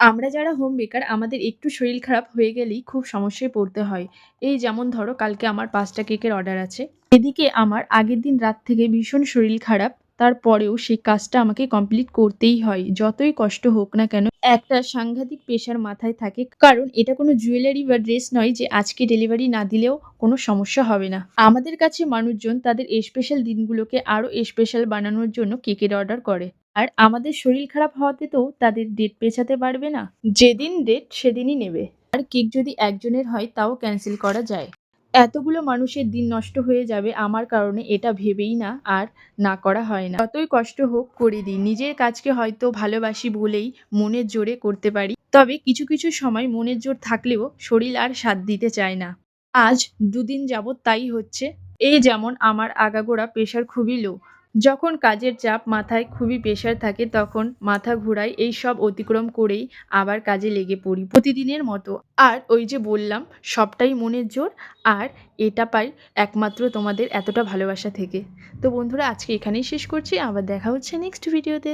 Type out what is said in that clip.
আমরা যারা home maker আমাদের একটু শরীর খারাপ হয়ে গেলেই খুব সমস্যায় পড়তে হয়। এই যেমন ধরো কালকে আমার ৫টা কেকের অর্ডার আছে। এদিকে আমার আগের দিন রাত থেকে ভীষণ শরীর খারাপ। তারপরেও সেই কাজটা আমাকে কমপ্লিট করতেই হয়। যতই কষ্ট হোক না কেন একটা সাংঘাতিক প্রেশার মাথায় থাকে। কারণ এটা কোনো জুয়েলারি বা ড্রেস নয় যে আজকে ডেলিভারি না দিলেও কোনো সমস্যা হবে না। আমাদের কাছে মানুষজন তাদের স্পেশাল দিনগুলোকে আরো স্পেশাল বানানোর জন্য কেকের অর্ডার করে। আর আমাদের শরীর খারাপ হওয়াতে তো তাদের ডেট পেছাতে পারবে না। যেদিন ডেট সেদিনই নেবে। আর কেক যদি একজনের হয় তাও ক্যান্সেল করা যায়। এতগুলো মানুষের দিন নষ্ট হয়ে যাবে আমার কারণে এটা ভেবেই না আর না করা হয় না। যতই কষ্ট হোক করে দিই। নিজের কাজকে হয়তো ভালোবাসি বলেই মনের জোরে করতে পারি। তবে কিছু কিছু সময় মনের জোর থাকলেও শরীর আর সাথ দিতে চায় না। আজ ২ দিন যাবৎ তাই হচ্ছে। এই যেমন আমার আগাগোড়া প্রেশার খুবই লো। যখন কাজের চাপ মাথায় খুবই প্রেশার থাকে তখন মাথা ঘোরায় এইসব অতিক্রম করেই আবার কাজে লেগে পড়ি প্রতিদিনের মতো। আর ওই যে বললাম সবটাই মনের জোর। আর এটা পাই একমাত্র তোমাদের এতটা ভালোবাসা থেকে। তো বন্ধুরা আজকে এখানেই শেষ করছি। আবার দেখা হচ্ছে নেক্সট ভিডিওতে।